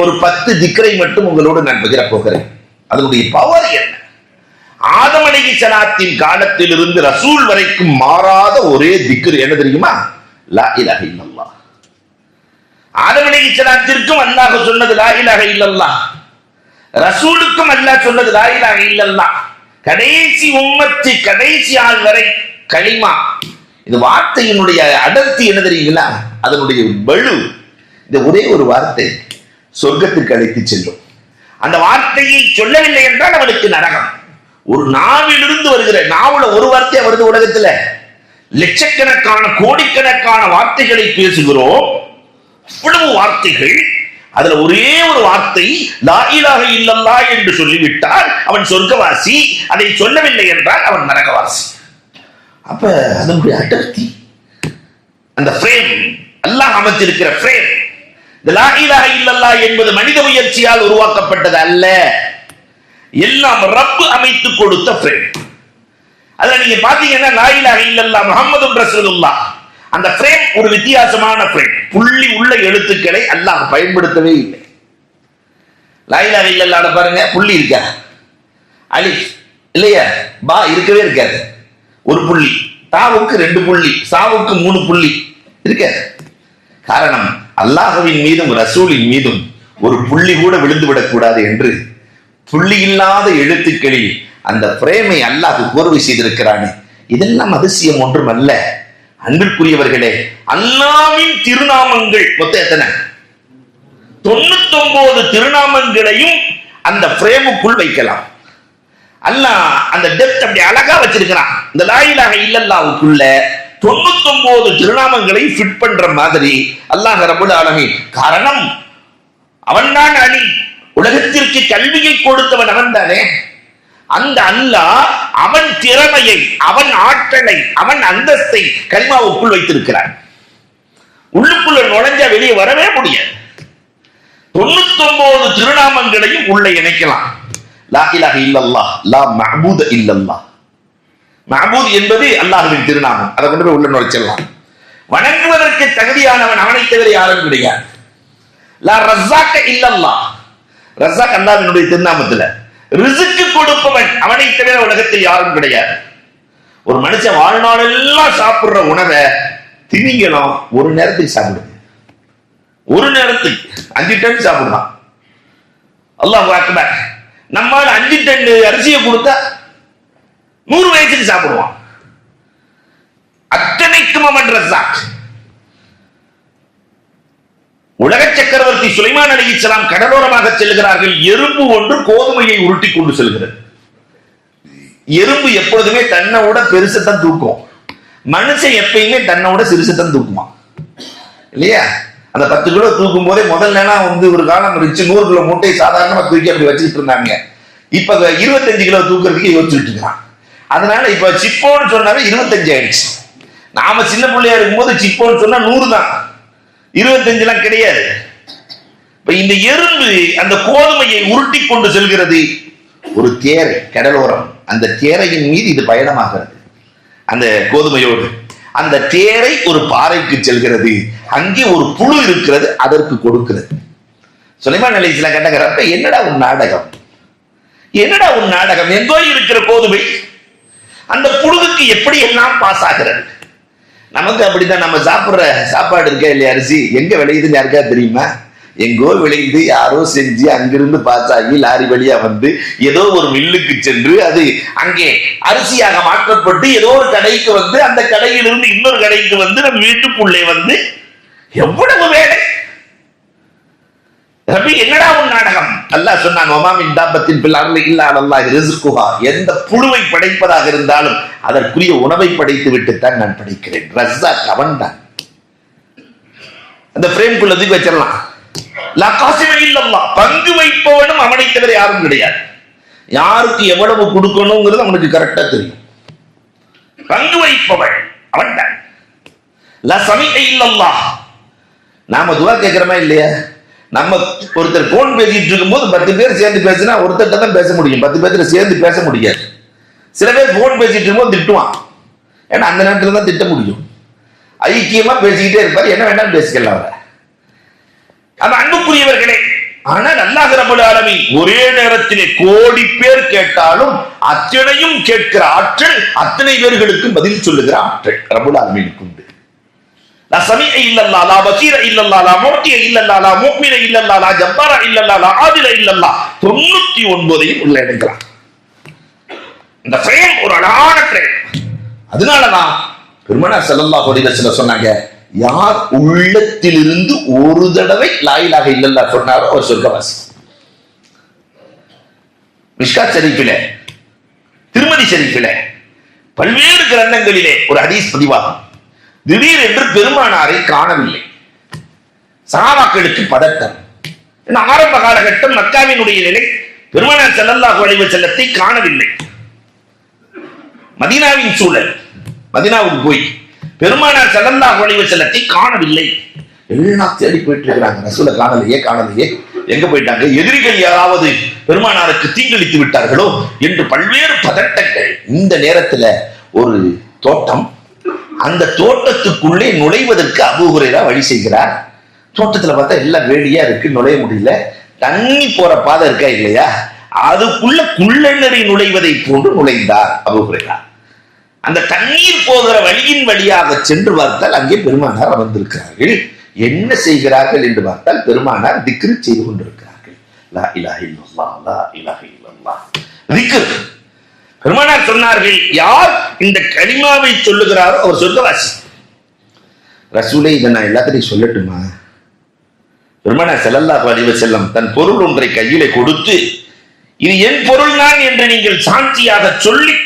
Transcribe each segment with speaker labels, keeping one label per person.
Speaker 1: ஒரு 10 திக்ரை மட்டும் உங்களோடு நான் பகிர போகிறேன். அதனுடைய பவர் என்ன? ஆதம் அலைஹிஸ்ஸலாத்தின் காலத்தில் இருந்து ரசூல் வரைக்கும் மாறாத ஒரே திக்ர் என்ன தெரியுமா? லா இலாஹ இல்லல்லாஹ். ஆதம் அலைஹிஸ்ஸலாத்திற்கும் அல்லாஹ் சொன்னது லா இலாஹ இல்லல்லாஹ், ரசூலுக்கும் அல்லாஹ் சொன்னது லா இலாஹ இல்லல்லாஹ். கடைசி உம்மத்து கடைசி ஆள் வரை கலிமா. இந்த வார்த்தையினுடைய அடர்த்தி என்ன தெரியுங்களா? அதனுடைய பளு. இந்த ஒரே ஒரு வார்த்தை சொர்க்கத்திற்கு அழைத்து செல்லும். அந்த வார்த்தையை சொல்லவில்லை என்றால் அவனுக்கு நரகம். ஒரு நாவிலிருந்து வருகிற நாவுல ஒரு வார்த்தை வருது. உலகத்துல லட்சக்கணக்கான கோடிக்கணக்கான வார்த்தைகளை பேசுகிறோம். இவ்வளவு வார்த்தைகள், அதுல ஒரே ஒரு வார்த்தை லா இலாஹ இல்லல்லாஹ் என்று சொல்லிவிட்டால் அவன் சொர்க்கவாசி. அதை சொல்லவில்லை என்றால் அவன் நரகவாசி. அப்ப அதனுடைய அடர்த்தி, அந்த ஃப்ரேம், அல்லாஹ் அமைச்சிருக்கிற ஃப்ரேம். இந்த லா இலாஹ இல்லல்லாஹ் என்பது மனித முயற்சியால் உருவாக்கப்பட்டது அல்ல, எல்லாம் ரப்பு அமைத்து கொடுத்த ஃப்ரேம். அதுல நீங்க பாத்தீங்கன்னா லா இலாஹ இல்லல்லாஹ் முஹம்மதுர் ரசூலுல்லாஹ், அந்த ஃப்ரேம் ஒரு வித்தியாசமான ஃப்ரேம். புள்ளி உள்ள எழுத்துக்களை அல்லாஹ் பயன்படுத்தவே இல்லை. லா இலாஹ இல்லல்லாஹ் பாருங்க, புள்ளி இருக்கா? அலிஃப் இல்லையா? பா இருக்கவே இருக்காது. ஒரு புள்ளி. தாவுக்கு 2 புள்ளி, சாவுக்கு 3 புள்ளி இருக்க. காரணம், அல்லாஹ்வின் மீதும் ரசூலின் மீதும் ஒரு புள்ளி கூட விழுந்து விடக்கூடாது என்று புள்ளி இல்லாத எழுத்துக்களில் அந்த பிரேமை அல்லாஹ் கோர்வை செய்திருக்கிறானே. இதெல்லாம் அதிசயம் ஒன்றும் அல்ல. அன்பிற்குரியவர்களே, அல்லாஹ்வின் திருநாமங்கள் மொத்தம் எத்தனை? 99 திருநாமங்களையும் அந்த பிரேமுக்குள் வைக்கலாம். அல்லாஹ் அந்த டெப்த் அப்படி அழகா வச்சிருக்கிறான். இந்த லா இலாஹ இல்லல்லாஹ்வுக்குள்ள 99 திருநாமங்களை ஃபிட் பண்ற மாதிரி அல்லாஹ் ரப்பல் ஆலமீன். காரணம், அவன்தான் அலி. உலகத்திற்கு கல்வியை கொடுத்தவன் அவன் தானே. அந்த அல்லாஹ் அவன் திறமையை, அவன் ஆற்றலை, அவன் அந்தஸ்தை கலிமாவுக்குள் வைத்திருக்கிறான். உள்ளுக்குள்ள நுழைஞ்சா வெளியே வரவே முடியாது. 99 திருநாமங்களையும் உள்ள இணைக்கலாம். லா இலாஹ இல்லல்லாஹ், லா மஅபூத இல்லல்லாஹ். மஅபூத் என்பது அல்லாஹ்வின் திருநாமம். அதை கொண்டு போய் உள்ள நுழைச்சிடலாம். வணங்குவதற்கு தகுதியானவன் அவனை தவிர யாரும் கிடையாது. லா ரஸாக இல்லல்லாஹ், ரஸாக் அல்லாஹ்வினுடைய திருநாமத்துல. ரிஸ்க் கொடுப்பவன் அவனை தவிர உலகத்தில் யாரும் கிடையாது. ஒரு மனுஷன் வாழ்நாளெல்லாம் சாப்பிடுற உணவை திமிங்கலம் ஒரு நேரத்துக்கு சாப்பிடுது. ஒரு நேரத்துக்கு 5 டன் சாப்பிடலாம். அல்லாஹ் அக்பர். நம்மால் 5 டன் அரிசியை கொடுத்தா 100 வயசுக்கு சாப்பிடுவான். அத்தனைக்கும் அவன் ரஸாக். உலக சக்கரவர்த்தி சுலைமான் அலைஹிஸ்ஸலாம் கடலோரமாக செல்கிறார்கள். எறும்பு ஒன்று கோதுமையை உருட்டி கொண்டு செல்கிறது. எறும்பு எப்பொழுதுமே தன்னை விட பெருசத்தான் தூக்கும். மனுஷன் எப்பயுமே தன்னை விட சிறுசத்தான் தூக்குமா இல்லையா? அந்த 10 கிலோ தூக்கும் போதே முதல்ல ஒரு காலம் இருந்துச்சு, 100 கிலோ மூட்டையை சாதாரணமா தூக்கி அப்படி வச்சுட்டு இருந்தாங்க. இப்ப 25 கிலோ தூக்குறதுக்கு யோசிச்சுட்டு இருக்கான். அதனால இப்ப சிப்போன்னு சொன்னாவே 25 ஆயிடுச்சு. நாம சின்ன பிள்ளையா இருக்கும்போது சிப்போன்னு சொன்னா 100 தான், 25 கிடையாது. இப்ப இந்த எறும்பு அந்த கோதுமையை உருட்டி கொண்டு செல்கிறது. ஒரு தேரை, கடலோரம், அந்த தேரையின் மீது இது பயணமாகிறது. அந்த கோதுமையோடு அந்த தேரை ஒரு பாறைக்கு செல்கிறது. அங்கே ஒரு புழு இருக்கிறது, அதற்கு கொடுக்கிறது. சுலைமான் அலைஹிஸ்ஸலாம் கேட்டாங்க, என்னடா உன் நாடகம், என்னடா உன் நாடகம்? எங்கோ இருக்கிற கோதுமை அந்த புழுவுக்கு எப்படி எல்லாம் பாஸ் ஆகிறது? நமக்கு அப்படித்தான். நம்ம சாப்பிடுற சாப்பாடு இருக்கா இல்லையா, அரிசி எங்க விளையுதுன்னு யாருக்கா தெரியுமா? எங்கோ விளையுது, யாரோ செஞ்சு அங்கிருந்து பாஸ் ஆகி லாரி வழியா வந்து ஏதோ ஒரு மில்லுக்கு சென்று அது அங்கே அரிசியாக மாற்றப்பட்டு ஏதோ ஒரு கடைக்கு வந்து அந்த கடையிலிருந்து இன்னொரு கடைக்கு வந்து நம்ம வீட்டுக்குள்ளே வந்து எவ்வளவு வேலை. ரபி, என்னடா உன் நாடகம்? அல்லாஹ் சொன்னான், வமா மின் தாபத்தின் ஃபில் அர்லி இல்லா அலல்லாஹி ரிஸ்குஹா. எந்த புழுவை படைப்பதாக இருந்தாலும் அதற்குரிய உணவை படைத்து விட்டுத்தான் நான் படைக்கிறேன். ரஸாக் அவன்தான். அந்த ஃப்ரேம்குள்ள தூக்கி வச்சிடலாம். லா காசிம இல்லல்லாஹ், பங்கு வைப்பவனும் அவனை தவிர யாரும் கிடையாது. யாருக்கு எவ்வளவு கொடுக்கணுங்கிறது அவனுக்கு கரெக்டா தெரியும். பங்கு வைப்பவன் அவன்தான். லா சமீஅ இல்லல்லாஹ். நாம துஆ கேட்கிறோமா இல்லையா? நம்ம ஒருத்தர் போன் பேசிட்டு இருக்கும் போது 10 பேர் சேர்ந்து பேசினா ஒருத்தர் தான் பேச முடியும், 10 பேர் சேர்ந்து பேச முடியாது. சில பேர் போன் பேசிட்டு இருக்கும்போது திட்டுவான், ஏன்னா அந்த நேரத்தில் தான் திட்ட முடியும். ஐக்கியமா பேசிக்கிட்டே இருப்பார், என்ன வேண்டாம் பேசிக்கலாம். அவரை. அந்த அன்புக்குரியவர்களே, ஆனால் அல்லாஹ் ரப்பல் ஆலமீன் ஒரே நேரத்திலே கோடி பேர் கேட்டாலும் அத்தனையும் கேட்கிற ஆற்றல், அத்தனை பேர்களுக்கும் பதில் சொல்லுகிற ஆற்றல் ரப்பல் ஆலமீனுக்கு உண்டு. லா சமீஅ இல்லல்லாஹ், லா பஸீர இல்லல்லாஹ், லா முஅ்திய இல்லல்லாஹ், லா முஃமின இல்லல்லாஹ், லா ஜப்பார இல்லல்லாஹ், லா ஆதில இல்லல்லாஹ். 99ஐயும் உள்ளடக்கலாம். இந்த ஃப்ரேம் ஒரு அழகான ஃப்ரேம். அதனாலதான் பெருமானார் ஸல்லல்லாஹு அலைஹி வஸல்லம் சொன்னாங்க, யார் உள்ளத்திலிருந்து ஒரு தடவை லா இலாஹ இல்லல்லாஹ் சொன்னாரோ அவர் சொர்க்கவாசி. மிஷ்காத் ஷரீஃபிலே, திருமதி ஷரீஃபிலே, பல்வேறு கிரந்தங்களிலே ஒரு ஹதீஸ் பதிவாகும். திடீரென்று பெருமானாரை காணவில்லை. சஹாபாக்களுக்கு பதட்டம். ஆரம்ப காலகட்டம் மக்காவினுடைய நிலை, பெருமானார் ஸல்லல்லாஹு அலைஹி வஸல்லத்தை காணவில்லை. மதீனாவின் சூழல், மதீனாவுக்கு போய் பெருமானார் ஸல்லல்லாஹு அலைஹி வஸல்லத்தை காணவில்லை. எல்லாம் தேடி போயிட்டு இருக்கிறாங்க. ரசூலை காணலையே, எங்க போயிட்டாங்க? எதிரிகள் யாராவது பெருமானாருக்கு தீங்கிழித்து விட்டார்களோ என்று பல்வேறு பதட்டங்கள். இந்த நேரத்துல ஒரு தோட்டம், அந்த தோட்டத்துக்குள்ளே நுழைவதற்கு அபூ ஹுரைரா வழி செய்கிறார். தோட்டத்துல பார்த்தா எல்லாம் வேடியா இருக்கு, நுழைய முடியல. தண்ணி போற பாதை இருக்கா இல்லையா, அதுக்குள்ள குள்ளநெறி நுழைவதை போன்று நுழைந்தார் அபூ ஹுரைரா. அந்த தண்ணீர் போகிற வழியின் வழியாக சென்று பார்த்தால் அங்கே பெருமானார் அமர்ந்திருக்கிறார்கள். என்ன செய்கிறார்கள் என்று பார்த்தால் பெருமானார் திக்ர் செய்து கொண்டிருக்கிறார்கள். லா இலாஹ இல்லல்லாஹ், லா இலாஹ இல்லல்லாஹ் திக்ர். பெருமானார் சொன்னார்கள், யார் இந்த கலிமாவை சொல்லுகிறாரோ அவர் சொர்க்கவாசி. ரசூலே, இதை நான் எல்லாத்தையும் சொல்லட்டுமா? பெருமானார் ஸல்லல்லாஹு அலைஹி வஸல்லம் தன் பொருள் ஒன்றை கையிலே கொடுத்து, இது என் பொருள் தான் என்று நீங்கள் சாட்சியாக சொல்லி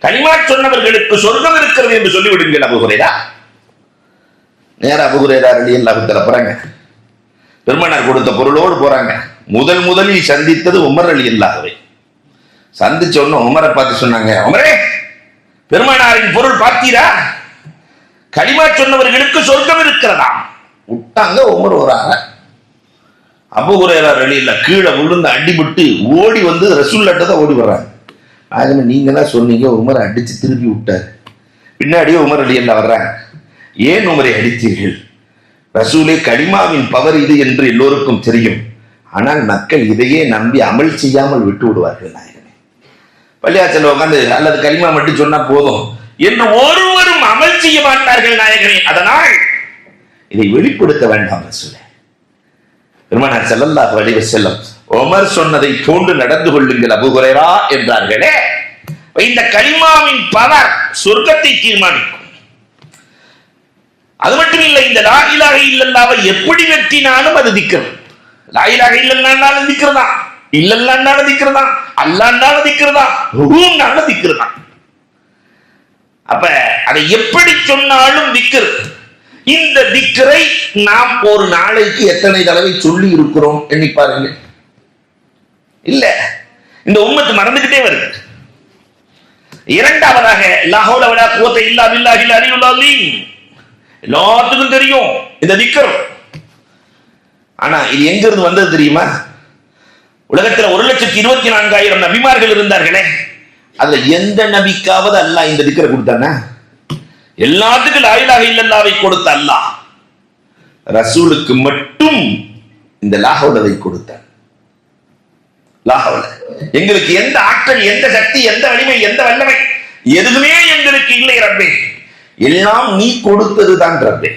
Speaker 1: கலிமா சொன்னவர்களுக்கு சொர்க்கம் இருக்கிறது என்று சொல்லிவிடுங்கள் அபூ ஹுரைரா. நேரா அபூ ஹுரைரா ரலியல்லாஹு தஆலா போறாங்க. பெருமானார் கொடுத்த பொருளோடு போறாங்க. முதலில் சந்தித்தது உமர் ரலியல்லாஹு. சந்திச்ச உடனே உமரை பார்த்து சொன்னாங்க, உமரே, பெருமானாரின் பொருள் பார்த்தீரா? கலிமா சொன்னவர்களுக்கு சொர்க்கம் இருக்கிறதா? விட்டாங்க. உமர் வராங்க. அபூ ஹுரைரா ரலியல்லாஹு கீழே விழுந்து அடிபட்டு ஓடி வந்து ரசூலுல்லாஹ் தான் ஓடி வர்றாங்க. ஆகவே நீங்க தான் சொன்னீங்க, உமரை அடிச்சு திருப்பி விட்டார். பின்னாடியே உமர் ரலியல்லாஹு வர்றாங்க. ஏன் உமரை அடித்தீர்கள்? ரசூலே, கலிமாவின் பவர் இது என்று எல்லோருக்கும் தெரியும். ஆனால் மக்கள் இதையே நம்பி அமல் செய்யாமல் விட்டு விடுவார்கள் நாயகமே. பள்ளியாச்சல் உட்காந்து அல்லது கலிமா மட்டும் சொன்னா போதும் என்று ஒருவரும் அமல் செய்ய மாட்டார்கள் நாயகமே. அதனால் இதை வெளிப்படுத்த வேண்டாம் ரசூலே. பெருமானார் ஸல்லல்லாஹு அலைஹி வஸல்லம் உமர் சொன்னதை போன்று நடந்து கொள்ளுங்கள் அபூ ஹுரைரா என்றார்களே. இந்த கலிமாவின் பவர் சொர்க்கத்தை தீர்மானிக்கும். அது மட்டும் இல்லை, இந்த லா இலாஹ இல்லல்லாஹ்வை எப்படி வெற்றினாலும் அது திக்ர். லா இலாஹ இல்லல்லாஹ்னாலும் திக்ர் தான், இல்லல்லாஹ்னாலும் திக்ர் தான், அல்லாஹ்னாலும் திக்ர் தான், ரூஹ்னாலும் திக்ர் தான். அப்ப அதை எப்படி சொன்னாலும் திக்ர். இந்த திக்ரை நாம் ஒரு நாளைக்கு எத்தனை தடவை சொல்லி இருக்கிறோம் எண்ணி பாருங்க. இல்ல, இந்த உம்மத்து மறந்துகிட்டே வருது. இரண்டாவதாக லா ஹவ்ல வலா குவத்த இல்லா பில்லாஹில் அலியுல் அலீம். எல்லாத்துக்கும் தெரியும் இந்த திக்ர். ஆனா இது எங்க இருந்து வந்தது தெரியுமா? உலகத்துல 1,24,000 நபிமார்கள் இருந்தார்களே, அதுல எந்த நபிக்காவது அல்லாஹ் இந்த திக்ரை கொடுத்தானா? எல்லாத்துக்கும் லா இலாஹ இல்லல்லாஹ்வை கொடுத்த அல்லாஹ் ரசூலுக்கு மட்டும் இந்த லா ஹவ்லவை கொடுத்தார். லா ஹவ்ல. எங்களுக்கு எந்த ஆற்றல், எந்த சக்தி, எந்த வலிமை, எந்த வல்லமை எதுவுமே எங்களுக்கு இல்லை ரப்பே, எல்லாம் நீ கொடுத்ததுதான் ரப்பே.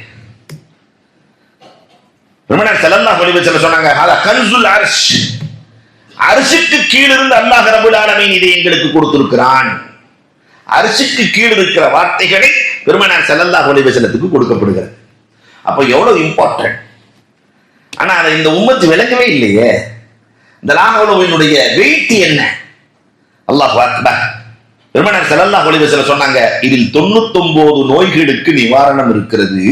Speaker 1: பெருமானார் ஸல்லல்லாஹு அலைஹி வஸல்லம் சொன்னாங்க, ஹதா கன்சுல் அர்ஷ். அர்ஷுக்கு கீழ் இருந்து அல்லாஹ் ரப்பல் ஆலமீன் இதை எங்களுக்கு கொடுத்திருக்கிறான். அர்ஷுக்கு கீழ் இருக்கிற வார்த்தைகளை பெருமானார் ஸல்லல்லாஹு அலைஹி வஸல்லத்துக்கு கொடுக்கப்படுகிறது. அப்ப எவ்வளவு இம்பார்ட்டன்ட். ஆனா அதை இந்த உம்மத்து விளங்கவே இல்லையே. இந்த லா ஹவ்லுவினுடைய வெயிட் என்ன? அல்லாஹ் அக்பர். பெருமானார் ஸல்லல்லாஹு அலைஹி வஸல்லம் சொன்னாங்க, இதில் 99 நோய்களுக்கு நிவாரணம் இருக்கிறது,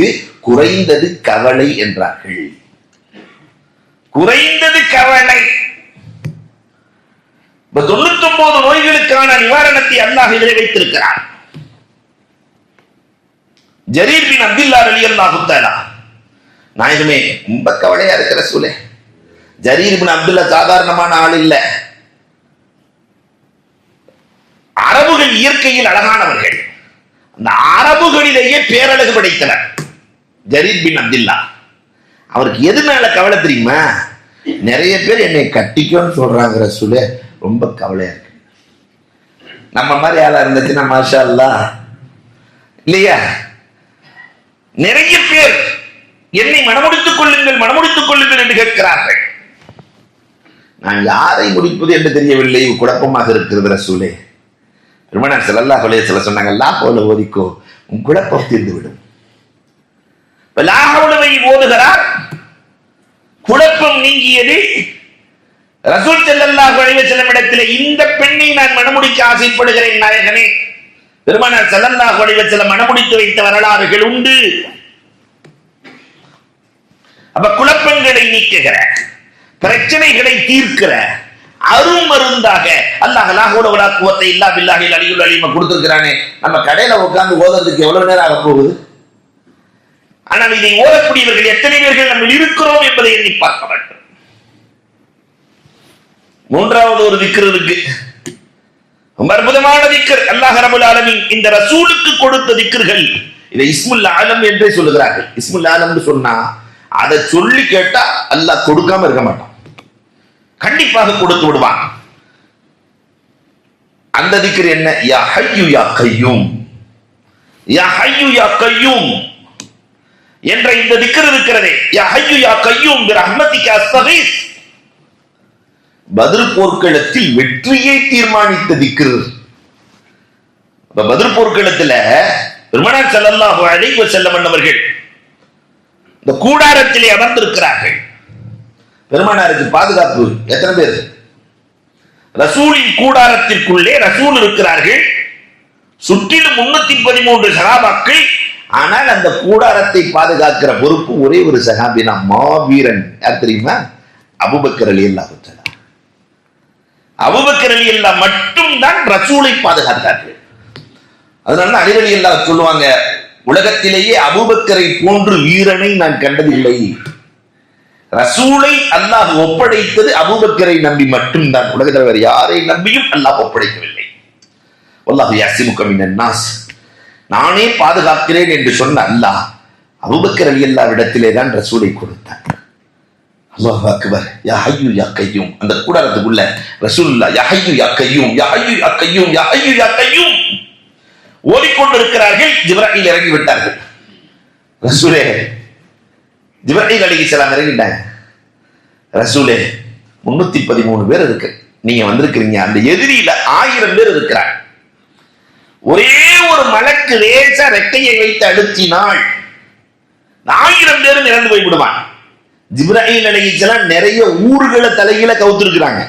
Speaker 1: குறைந்தது கவலை என்றார்கள். குறைந்தது கவலை. 99 நோய்களுக்கான நிவாரணத்தை அல்லாஹ் இதிலே வைத்திருக்கிறார். ஜரீர் பின் அப்துல்லாஹ் ரலியல்லாஹு தஆலா, நாயகமே ரொம்ப கவலையா இருக்கிற ரசூலே. ஜரீர் பின் அப்துல்லா சாதாரணமான ஆள் இல்ல. அரபுகள் இயற்கையில் அழகானவர்கள். அந்த அரபுகளிலேயே பேரழகு படைத்தனர் ஜரீர் பின் அப்துல்லா. அவருக்கு எதுனால கவலை தெரியுமா? நிறைய பேர் என்னை கட்டிக்கோன்னு சொல்றாங்க ரசூலே, ரொம்ப கவலையா இருக்கு. நம்ம மாதிரி ஆளா இருந்துச்சுன்னா மாஷா அல்லாஹ் இல்லையா? நிறைய பேர் என்னை மனமுடித்துக் கொள்ளுங்கள் என்று கேட்கிறார்கள். நான் யாரை முடிப்பது என்று தெரியவில்லை, குழப்பமாக இருக்கிறது ரசூலே. பெருமானார் ஸல்லல்லாஹு அலைஹி வஸல்லம் சொன்னாங்க, லா ஹவுல ஓதிக்கோ, உன் குழப்பம் தீர்ந்து விடும். லா ஹவுலவை ஓதுகிறார், குழப்பம் நீங்கியது. ரசூல் ஸல்லல்லாஹு அலைஹி வஸல்லம் இடத்திலே இந்த பெண்ணை நான் மணமுடிக்க ஆசைப்படுகிறேன் நாயகனே. பெருமானார் ஸல்லல்லாஹு அலைஹி வஸல்லம் மணமுடித்து வைத்த வரலாறுகள் உண்டு. அப்ப குழப்பங்களை நீக்குகிற, பிரச்சனைகளை தீர்க்கிற அருமருந்தாக அல்லாஹ் லா ஹவுல வலா குவத்த இல்லா பில்லாஹில் அலியுல் அலீம் கொடுத்திருக்கிறானே. நம்ம கடையில உட்கார்ந்து ஓதுறதுக்கு எவ்வளவு நேரம் ஆக போகுது? ஆனால் இதை ஓதக்கூடியவர்கள் எத்தனை பேர்கள் நம்ம இருக்கிறோம் என்பதை எண்ணி பார்க்க வேண்டும். மூன்றாவது ஒரு திக்ர் இருக்கு, ரொம்ப அற்புதமான திக்ர். அல்லாஹ் ரப்பல் ஆலமீன் இந்த ரசூலுக்கு கொடுத்த திக்ர்கள். இதை இஸ்முல் ஆலம் என்றே சொல்லுகிறார்கள். இஸ்முல் ஆலம் சொன்னா அதை சொல்லி கேட்டா அல்லாஹ் கொடுக்காம இருக்க மாட்டான், கண்டிப்பாக கொடுத்து விடுவான். அந்த திக்ர் என்ன? யா ஹய்யு யா கய்யூம், யா ஹய்யு யா கய்யூம் என்ற இந்த திக்ர் இருக்கிறதே. யா ஹய்யு யா கய்யூம் பிரஹ்மதிக அஸ்தகீஸ். பத்ர் போர்க்களத்தில் வெற்றியை தீர்மானித்த திக்ர். பத்ர் போர்க்களத்தில் பெருமானார் ஸல்லல்லாஹு அலைஹி வஸல்லம் அவர்கள் இந்த கூடாரத்திலே அமர்ந்திருக்கிறார்கள். பெருமானாருக்கு பாதுகாப்பு எத்தனை பேர்? ரசூலின் கூடாரத்திற்குள்ளே ரசூல் இருக்கிறார்கள், சுற்றிலும் 313 சஹாபாக்கள். ஆனால் அந்த கூடாரத்தை பாதுகாக்கிற பொறுப்பு ஒரே ஒரு சஹாபினா, மாவீரன். யார் தெரியுமா? அபூபக்கர் ரலியல்லாஹு தஆலா. அபூபக்கர் ரலியல்லாஹு மட்டும் தான் ரசூலை பாதுகாத்தார்கள். அதனால அலி ரலியல்லாஹு சொல்லுவாங்க, உலகத்திலேயே அபூபக்கரை போன்று வீரனை நான் கண்டதில்லை. ரசூலை அல்லாஹ் ஒப்படைத்தது அபூபக்கரை நம்பி மட்டும்தான். உலகத்தில் வேறு யாரை நம்பியும் அல்லாஹ் ஒப்படைக்கவில்லை. வல்லாஹு யஸிமுக மினன் நாஸ், நானே பாதுகாக்கிறேன் என்று சொன்ன அல்லாஹ் அபூபக்கர் ரலியல்லாஹு இடத்திலே தான் ரசூலை கொடுத்தார். அல்லாஹு அக்பர். யா ஹய்யு யா கய்யூம். அந்த கூடாரத்துக்குள்ள ரசூலுல்லாஹ் யா ஹய்யு யா கய்யூம், யா ஹய்யு யா கய்யூம், யா ஹய்யு யா கய்யூம் ஓடிக்கொண்டிருக்கிறார்கள். ஜிப்ராயில் இறங்கி விட்டார்கள். ரசூலே, ஜிப்ராயில் அலைஹிஸ்ஸலாம் இறங்கிட்டாங்க. ரசூலே, 313 பேர் இருக்கு, நீங்க வந்திருக்கிறீங்க. அந்த எதிரியில 1000 பேர் இருக்கிறார். ஒரே ஒரு மலக்கு லேசா ரெக்கையை வைத்து அழுத்தினால் 1000 பேரும் இறந்து போய் விடுவான். ஜிப்ராயில் அலைஹிஸ்ஸலாம் நிறைய ஊர்களை தலையில கவுத்திருக்கிறாங்க.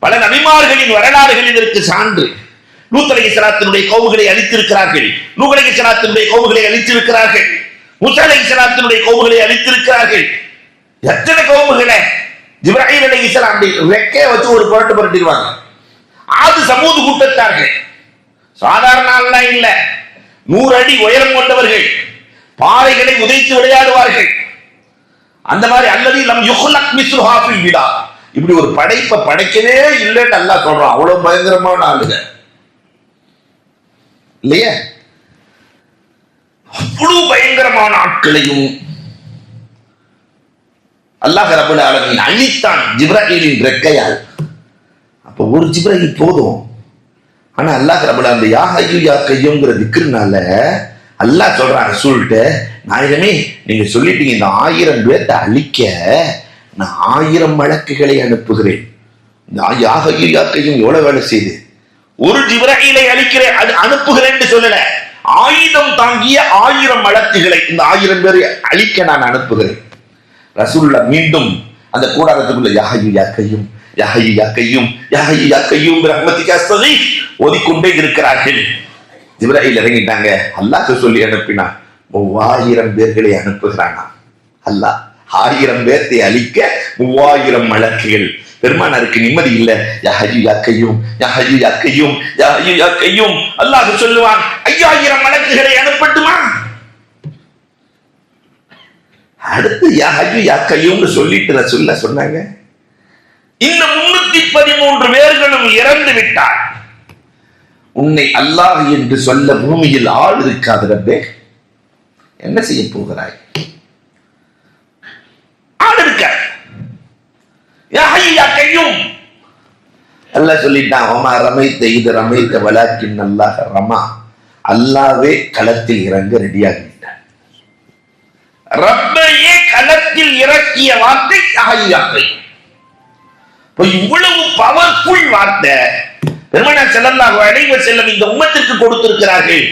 Speaker 1: பல நபிமார்களின் வரலாறுகள் இதற்கு சான்று. லூத் அலைஹிஸ்ஸலாத்தினுடைய கௌமுகளை அழித்திருக்கிறார்கள், நூஹ் அலைஹிஸ்ஸலாத்தினுடைய கௌமுகளை அழித்திருக்கிறார்கள், மூசா அலைஹிஸ்ஸலாத்தினுடைய கௌமுகளை அழித்திருக்கிறார்கள். எத்தனை கௌமுகளை ஜிப்ராயில் அலைஹிஸ்ஸலாம் ரெக்கையை வச்சு ஒரு புரட்டு புரட்டிடுவாங்க. ஆது சமூது கூட்டத்தார்கள் சாதாரண ஆள்லாம் இல்ல, 100 அடி உயரம் கொண்டவர்கள், பாறைகளை உதைத்து விளையாடுவார்கள். அந்த மாதிரி அல்லது லம் யுஹ்லக் மிஸ்லுஹா ஃபில் பிலா, இப்படி ஒரு படைப்பை படைக்கவே இல்லைன்னு அல்லாஹ் சொல்றான். அவ்வளவு பயங்கரமான ஆளுங்க இல்லையா? அவ்வளவு பயங்கரமான ஆட்களையும் அல்லாஹ் ரப்பல் ஆலமீன் அழித்தான் ஜிப்ராயிலின் ரெக்கையால். அப்ப ஒரு ஜிப்ராயில் போதும். ஆனா அல்லாஹ் ரப்பல் ஆலமீன் யா ஹய்யு யா கய்யூம்ங்கற திக்ர்னால அல்லாஹ் சொல்றான் ரசூல்ட்ட, நாயகமே நீங்க சொல்லிட்டீங்க இந்த 1000 பேர்த்தை அழிக்க நான் 1000 மலக்குகளை அனுப்புகிறேன். யா ஹய்யு யா கய்யூம் எவ்வளவு வேலை செய்து ஒரு ஜிப்ராயிலை அழிக்கிறேன், அது அனுப்புகிறேன்னு சொல்லல, ஆயுதம் தாங்கிய 1000 மலக்குகளை இந்த 1000 பேரை அழிக்க நான் அனுப்புகிறேன். ரசூலுல்லாஹ் மீண்டும் அந்த கூடாரத்துக்குள்ள யா ஹய்யு யா கய்யூம், யா ஹய்யு யா கய்யூம், யா ஹய்யு யா கய்யூம் பிரஹ்மதிக அஸ்தகீஸ் ஓதிக்கொண்டே இருக்கிறார்கள். ஜிப்ராயில் இறங்கிட்டாங்க. அல்லாஹ் சொல்லி அனுப்பினா 3000 பேர்களை அனுப்புகிறானா. அல்லாஹ் 1000 பேர்த்தை அழிக்க 3000 மலக்குகள். பெருமானாருக்கு நிம்மதி இல்ல. யா ஹய்யு யா கய்யூம், யா ஹய்யு யா கய்யூம், யா ஹய்யு யா கய்யூம். அல்லாஹ் சொல்லுவான் 5000 மலக்குகளை அனுப்பட்டுமா? அடுத்து யா ஹய்யு யா கய்யூம்னு சொல்லிட்டு ரசூலுல்லாஹ் சொன்னாங்க, இந்த 313 பேர்களும் இறந்து விட்டார், உன்னை அல்லாஹ் என்று சொல்ல பூமியில் ஆள் இருக்காது ரப்பே, என்ன செய்ய போகிறாய்? ஆள் இருக்க யா ஹய்யு யா கய்யூம். அல்லாஹ் சொல்லிட்டான், ஒமா ரமைத்த இது ரமைத்த வலாக்கின் அல்லாஹ் ரமா. அல்லாஹ்வே களத்தில் இறங்க ரெடியாகிட்டான். ரப்பையே களத்தில் இறக்கிய வார்த்தை யா ஹய்யு யா கய்யூம். இவ்வளவு பவர்ஃபுல் வார்த்தை பெருமானார் ஸல்லல்லாஹு அலைஹி வஸல்லம் இந்த உம்மத்திற்கு கொடுத்திருக்கிறார்கள்.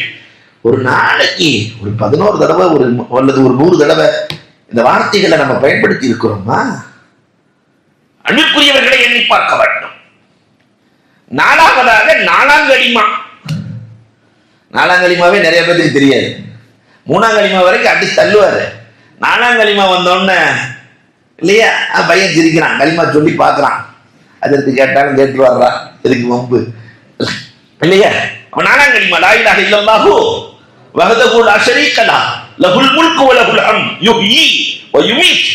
Speaker 1: ஒரு நாளைக்கு ஒரு 11 தடவை அல்லது ஒரு 100 தடவை இந்த வார்த்தைகளை நம்ம பயன்படுத்தி இருக்கிறோமா? அன்புக்குரியவர்களை எண்ணி பார்க்க வேண்டும். நாலாவதாக நாலாங்கலிமா. நாலாங்கலிமாவே நிறைய பேருக்கு தெரியாது. மூணாங்கலிமா வரைக்கும் அடிச்சு தள்ளுவாரு. நாலாங்கலிமா வந்தோன்னு இல்லையா பையன் சிரிக்கிறான், களிமா சொல்லி பார்க்கறான். அதற்கு கேட்டாலும் கேட்டு வர்றான், எதுக்கு வம்பு இல்லையா? அவன் நாலாங்கலிமா லா இலாஹ இல்லல்லாஹு வஹ்தஹு லா ஷரீக லஹு லஹுல் முல்கு வ லஹுல் ஹம்து யுஹ்யி வ யுமீத்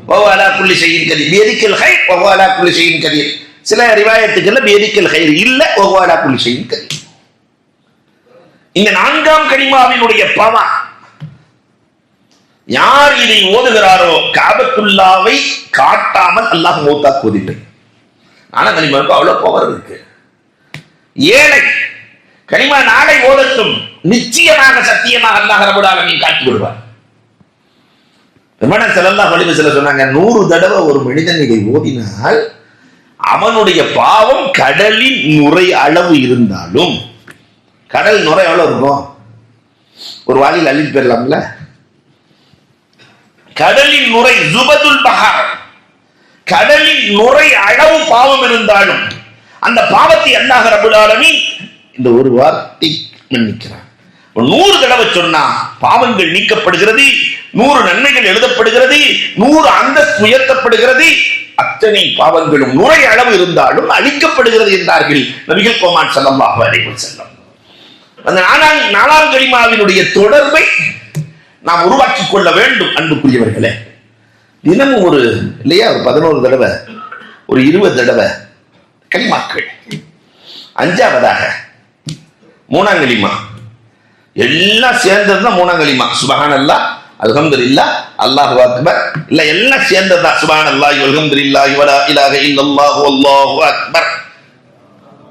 Speaker 1: வ ஹுவ அலா குல்லி ஷைஇன் கதீர் பியதில் கைர் வ ஹுவ அலா குல்லி ஷைஇன் கதீர். சில ரிவாயத்துக்கள்ல பியதில் கைர் இல்ல வ ஹுவ அலா குல்லி ஷைஇன் கதீர். இந்த நான்காம் கலிமாவினுடைய பவர், யார் இதை ஓதுகிறாரோ காபத்துல்லாவை காட்டாமல் அல்லாஹ் மௌத்தாக்குவதில்லை. நாலாம் கலிமாவுக்கு அவ்வளவு பவர் இருக்கு. ஏழை கலிமா நாளை ஓதட்டும், நிச்சயமாக சத்தியமாக அல்லாஹ் ரப்பல் ஆலமீன் காட்டி விடுவார். பெருமானார் ஸல்லல்லாஹு அலைஹி வஸல்லம் சொன்னாங்க, 100 தடவை ஒரு மனிதன் இதை ஓதினால் அவனுடைய பாவம் கடலின் நுரை அளவு இருந்தாலும், கடல் நுரை எவ்வளவு இருக்கும்? ஒரு வாளியில் அள்ளிட்டு போயிடலாம்ல. கடலின் நுரை ஜுபதுல் பஹர், கடலின் நுரை அளவு பாவம் இருந்தாலும் அந்த பாவத்தை அல்லாஹ் ரப்பல் ஆலமீன் இந்த ஒரு வார்த்தை மன்னிக்கிறான். 100 தடவை சொன்னா பாவங்கள் நீக்கப்படுகிறது, 100 நன்மைகள் எழுதப்படுகிறது, 100 அந்தஸ்து உயர்த்தப்படுகிறது. அத்தனை பாவங்களும் நுரை அளவு இருந்தாலும் அழிக்கப்படுகிறது என்றார்கள் நபிகள் கோமான் ஸல்லல்லாஹு அலைஹி வஸல்லம். அந்த நாலாம் கலிமாவினுடைய தொடர்பை நாம் உருவாக்கிக் கொள்ள வேண்டும். அன்புக்குரியவர்களே, தினமும் ஒரு இல்லையா ஒரு 11 தடவை ஒரு 20 தடவை கலிமாக்கள். அஞ்சாவதாக மூணாம் கலிமா, எல்லாம் சேர்ந்ததுதான் மூணாம் கலிமா. சுப்ஹானல்லாஹ் அல்ஹம்துலில்லாஹ் அல்லாஹு அக்பர், இல்ல எல்லாம் சேர்ந்ததுதான் சுப்ஹானல்லாஹி வல்ஹம்துலில்லாஹி வலா இலாஹ இல்லல்லாஹு வல்லாஹு அக்பர்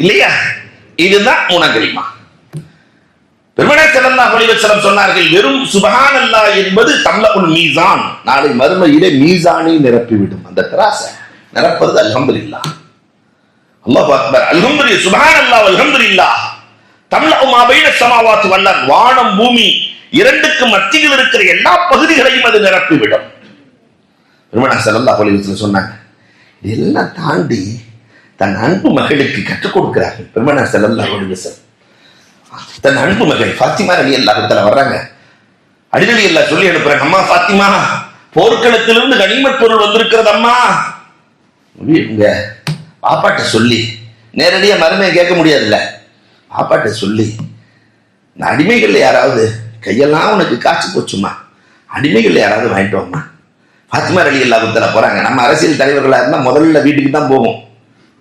Speaker 1: இல்லையா? இதுதான் மூணாம் கலிமா. பெருமானார் ஸல்லல்லாஹு அலைஹி வஸல்லம் சொன்னார்கள், வெறும் சுப்ஹானல்லாஹ் என்பது தம்லஉல் மீசான், நாளை மறுமையிலே மீசானை நிரப்பிவிடும். அந்த திராச நிரப்புறது அல்ஹம்துலில்லாஹ் அல்லாஹு அக்பர் அல்ஹம்துலில்லாஹ் சுப்ஹானல்லாஹ் வல்ஹம்துலில்லாஹ் தம்லஉ மா பைன ஸமாவாத்தி வல் அர்த், வானம் பூமி இரண்டுக்கு மத்தியில் இருக்கிற எல்லா பகுதிகளையும் அது நிரப்பிவிடும். பெருமானார் ஸல்லல்லாஹு அலைஹி வஸல்லம் சொன்னாங்க. இதெல்லாம் தாண்டி தன் அன்பு மகளுக்கு கற்றுக் கொடுக்கிறார்கள். பெருமானார் ஸல்லல்லாஹு அலைஹி வஸல்லம் தன் அன்பு மகள் ஃபாத்திமா ரலியல்லாஹு தஆலா வர்றாங்க. அடிக்கடி எல்லாம் சொல்லி அனுப்புறாங்க, அம்மா ஃபாத்திமா, போர்க்களத்திலிருந்து கனிமத் பொருள் வந்திருக்கிறது அம்மா. உங்க பாப்பாட்ட சொல்லி, நேரடியா மருமையை கேட்க முடியாதுல்ல, பாப்பாட்ட சொல்லி இந்த அடிமைகள்ல யாராவது கையெல்லாம் உனக்கு காய்ச்சி போச்சுமா, அடிமைகள்ல யாராவது வாங்கிட்டு வாமா. ஃபாத்திமா ரலியல்லாஹு தஆலா போறாங்க. நம்ம அரசியல் தலைவர்களா இருந்தா முதல்ல வீட்டுக்கு தான் போவோம்,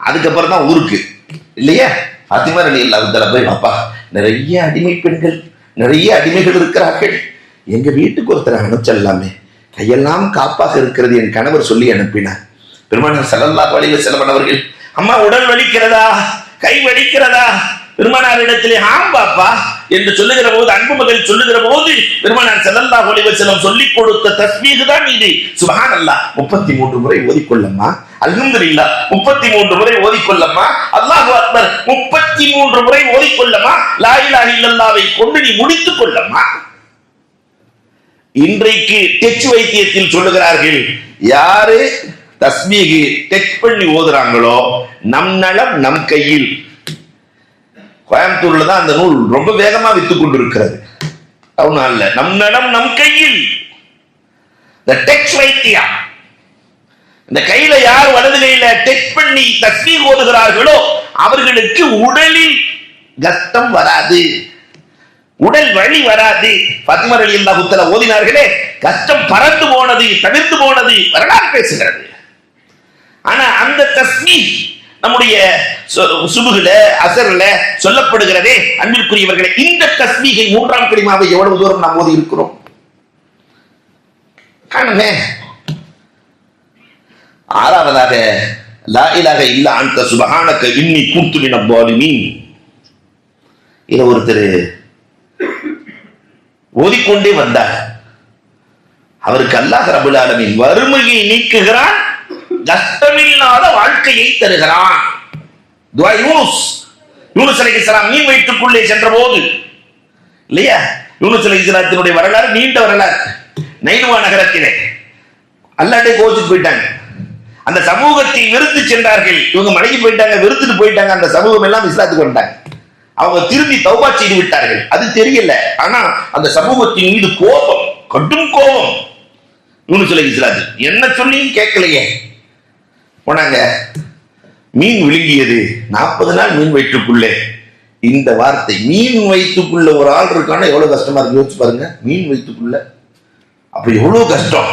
Speaker 1: அதுக்கப்புறம் தான் ஊருக்கு இல்லையா? ஃபாத்திமா ரலியல்லாஹு தஆலா போய், பாப்பா நிறைய அடிமை பெண்கள், நிறைய அடிமைகள் இருக்கிறார்கள், எங்க வீட்டுக்கு ஒருத்தர் அனுப்பிச்சல்லாமே, கையெல்லாம் காப்பாக இருக்கிறது என் கணவர் சொல்லி அனுப்பினார். பெருமானார் ஸல்லல்லாஹு அலைஹி வஸல்லம் அவர்கள், அம்மா உடல் வலிக்கிறதா, கை வலிக்கிறதா? பெருமானாரிடத்திலே ஆம் பாப்பா என்று சொல்லுகிற போது, அன்பு மகள் சொல்லுகிற போது, பெருமானார் ஸல்லல்லாஹு அலைஹி வஸல்லம் சொல்லிக் கொடுத்த தஸ்பீஹ் தான் இது. சுப்ஹானல்லாஹ் 33 முறை ஓதிக்கொள்ளம்மா, அல்ஹம்துலில்லாஹ் 33 முறை ஓதிக்கொள்ளம்மா, அல்லாஹு அக்பர் 33 முறை ஓதிக்கொள்ளம்மா, லா இலாஹ இல்லல்லாஹ்வை கொண்டு நீ முடித்துக் கொள்ளம்மா. இன்றைக்கு டெச் வைத்தியத்தில் சொல்லுகிறார்கள், யாரு தஸ்பீஹ் டெச் பண்ணி ஓதுறாங்களோ நம் நலம் நம் கையில். கோயம்புத்தூர்ல தான் அந்த நூல் ரொம்ப வேகமா வித்து கொண்டிருக்கிறது. அவனால நம் நலம் நம் கையில். இந்த டெச் வைத்தியம், இந்த கையில யார் வலது கையில டெச் பண்ணி தஸ்பீஹ் ஓதுகிறார்களோ அவர்களுக்கு உடலில் கஷ்டம் வராது, உடல் வலி வராது. ஃபாத்திமா ரலியல்லாஹு தஆலா ஓதினார்களே, கஷ்டம் பறந்து போனது, தவிர்த்து போனது வரலாறு பேசுகிறது. ஆனா அந்த தஸ்பீஹ் நம்முடைய சுபுஹ்ல அஸர்ல சொல்லப்படுகிறதே அன்பிற்குரியவர்களே, இந்த தஸ்பீஹை மூன்றாம் கலிமாவை எவ்வளவு தூரம் நாம் ஓதி இருக்கிறோம் காணுமே. ஆறாவதாக லா இலாஹ இல்லா அன்த சுப்ஹானக இன்னி குன்து மினல் ஸாலிமீன். இத ஒருத்தர் ஓதிக்கொண்டே வந்தார். அவருக்கு அல்லாஹ் ரப்பல் ஆலமீன் வறுமையை நீக்குகிறான், கஷ்டமில்லாத வாழ்க்கையை தருகிறான். துஆ யூனுஸ் அலைஹிஸ்ஸலாம் மீன் வயிற்றுக்குள்ளே சென்ற போது இல்லையா, யூனுஸ் அலைஹிஸ்ஸலாத்தினுடைய வரலாறு நீண்ட வரலாறு. நைனுவா நகரத்திலே அல்லாஹ்ட்டே கோச்சிட்டு போயிட்டாங்க. அந்த சமூகத்தை வெறுத்து சென்றார்கள். இவங்க மடங்கி போயிட்டாங்க, வெறுத்துட்டு போயிட்டாங்க. அந்த சமூகம் எல்லாம் இஸ்லாத்துக்கு வந்துட்டாங்க. அவங்க திரும்பி தௌபா செய்து விட்டார்கள். அது தெரியல. ஆனா அந்த சமூகத்தின் மீது கோபம், கடும் கோபம். யூனுஸ் அலைஹிஸ்ஸலாம் என்ன சொல்லி கேட்கலையே. போனாங்க, மீன் விழுங்கியது 40 நாள் மீன் வயிற்றுக்குள்ளே. இந்த வார்த்தை, மீன் வயிற்றுக்குள்ள ஒரு ஆள் இருக்கான்னா எவ்வளவு கஷ்டமா இருக்கு யோசிச்சு பாருங்க. மீன் வயிற்றுக்குள்ள அப்ப எவ்வளவு கஷ்டம்.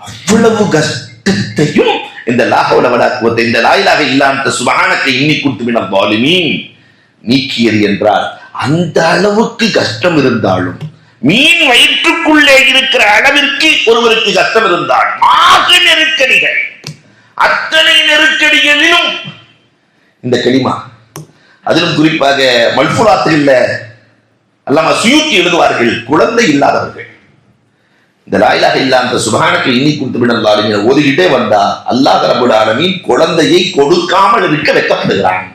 Speaker 1: அவ்வளவு கஷ்டத்தையும் இந்த லா ஹவ்ல வலா குவத்த இந்த லா இலாஹ இல்லா அன்த சுப்ஹானக இன்னி குன்து மினல் ஸாலிமீன் நீக்கியது என்றால், அந்த அளவுக்கு கஷ்டம் இருந்தாலும், மீன் வயிற்றுக்குள்ளே இருக்கிற அளவிற்கு ஒருவருக்கு கஷ்டம் இருந்தால், ஆக நெருக்கடிகள், அத்தனை நெருக்கடிகளிலும் இந்த கலிமா, அதிலும் குறிப்பாக மல்ஃபுலாத்தில் அல்லாமா சுயூத்தி எழுதுவார்கள், குழந்தை இல்லாதவர்கள் இந்த லா இலாஹ இல்லா அன்த சுப்ஹானக இன்னி குன்து மினல் ஸாலிமீன் ஓதிக்கிட்டே வந்தா அல்லாஹ் ரப்பல் ஆலமீன் குழந்தையை கொடுக்காமல் இருக்க வெட்கப்படுகிறான்.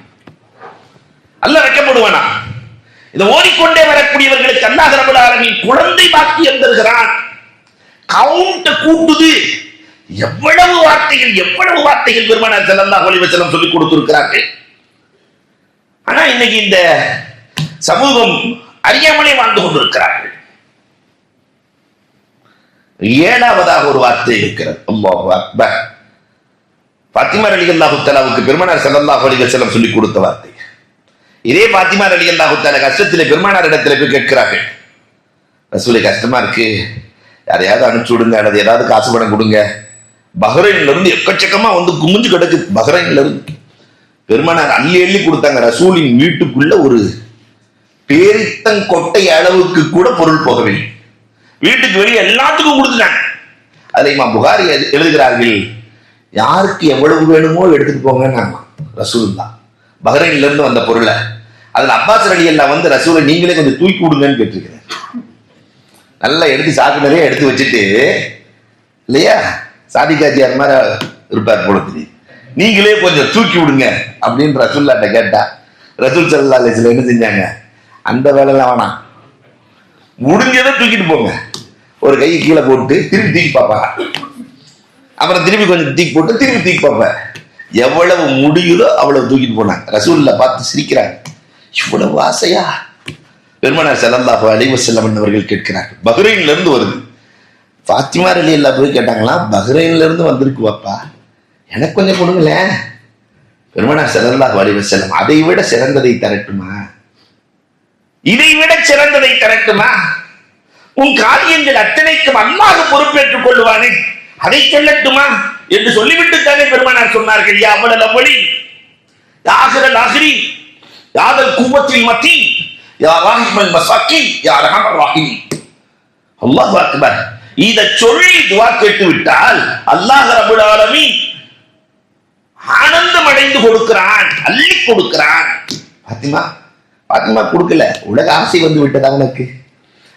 Speaker 1: அல்லாஹ் வெட்கப்படுவானா? இதை ஓடிக்கொண்டே வரக்கூடியவர்களுக்கு அல்லாஹ் ரப்பல் ஆலமீன் குழந்தை பாக்கியம் தருகிறான். கவுண்ட் கூட்டுது. எவ்வளவு வார்த்தைகள் பெருமானார் ஸல்லல்லாஹு அலைஹி வஸல்லம் சொல்லிக் கொடுத்திருக்கிறார்கள். ஆனா இன்னைக்கு இந்த சமூகம் அறியாமலே வாழ்ந்து கொண்டிருக்கிறார்கள். ஏழாவதாக ஒரு வார்த்தை இருக்கிறது, அல்லாஹு அக்பர். ஃபாத்திமா ரலியல்லாஹு தஆலாவுக்கு பெருமானார் ஸல்லல்லாஹு அலைஹி வஸல்லம் சொல்லிக் கொடுத்த வார்த்தை. இதே ஃபாத்திமா ரலியல்லாஹு தஆலா கஷ்டத்திலே பெருமானார் இடத்துல போய் கேட்கிறார்கள், ரசூலே கஷ்டமா இருக்கு, யாரையாவது அனுப்பிச்சு விடுங்க, அல்லது ஏதாவது காசு பணம் கொடுங்க. பஹ்ரைன்ல இருந்து எக்கச்சக்கமா வந்து குமிஞ்சு கிடக்கு. பஹ்ரைன்ல இருந்து பெருமானார் அள்ளி அள்ளி கொடுத்தாங்க. ரசூலின் வீட்டுக்குள்ள ஒரு பேரித்தங்கொட்டை அளவுக்கு கூட பொருள் போகவில்லை. வீட்டுக்கு வெளியே எல்லாத்துக்கும் கொடுத்துட்டாங்க. அதுல இமாம் புகாரி எழுதுகிறார்கள், யாருக்கு எவ்வளவு வேணுமோ எடுத்துட்டு போங்க. ரசூலுல்லாஹ் பஹ்ரைன்ல இருந்து வந்த பொருளை அதுல அப்பாஸ் ரலியல்லாஹு வந்து ரசூலை நீங்களே கொஞ்சம் தூக்கி விடுங்கன்னு கேட்டிருக்கிறேன். நல்லா எடுத்து சாக்கு நிறைய எடுத்து வச்சுட்டு, இல்லையா, சாதிகாஜியார் மாதிரி இருப்பார் போல தெரியுது, நீங்களே கொஞ்சம் தூக்கி விடுங்க அப்படின்னு ரசூல்லாட்ட கேட்டா ரசூல் ஸல்லல்லாஹு அலைஹி வஸல்லம் என்ன செஞ்சாங்க, அந்த வேலைலாம் வேணாம், முடிஞ்சதை தூக்கிட்டு போங்க. ஒரு கை கீழே போட்டு திருப்பி தூக்கி பார்ப்பாங்க, அப்புறம் திருப்பி கொஞ்சம் தூக்கி போட்டு திருப்பி தூக்கி பார்ப்பேன். எவ்வளவு முடியுதோ அவ்வளவு தூக்கிட்டு போனாங்க. ரசூலுல்லாஹ் பார்த்து சிரிக்கிறாங்க, இவ்வளவு ஆசையா? பெருமானார் ஸல்லல்லாஹு அலைஹி வஸல்லம் அவர்கள் கேட்கிறார்கள், பஹ்ரைன்ல இருந்து வருது. ஃபாத்திமா ரலியல்லாஹு போய் கேட்டாங்களா, பஹ்ரைன்ல இருந்து வந்திருக்கு வாப்பா, எனக்கு கொஞ்சம் கொடுங்களேன். பெருமானார் ஸல்லல்லாஹு அலைஹி வஸல்லம், அதை விட சிறந்ததை தரட்டுமா, இதைவிட சிறந்ததை தரட்டுமா, உன் காரியங்கள் அத்தனைக்கும் அல்லாஹ் பொறுப்பேற்றுக் கொள்வானே, அதை சொல்லட்டுமா என்று சொல்லிவிட்டு தானே பெருமானார் சொன்னார்கள், யா அவ்வளல் அவ்வளி யா ஆகிரல் ஆகிரி யாதல் குவத்தில் மத்தி யா ராஹிமல் மசாக்கி யா ரஹமர் ராஹிமி. அல்லாஹு அக்பர். இத சொல்லி துஆ கேட்டு விட்டால் அல்லாஹ் ரப்பல் ஆலமீன் ஆனந்தம் அடைந்து கொடுக்கிறான், அள்ளி கொடுக்கிறான். பாத்திமா கொடுக்கல, உலக ஆசை வந்து விட்டதா உனக்கு,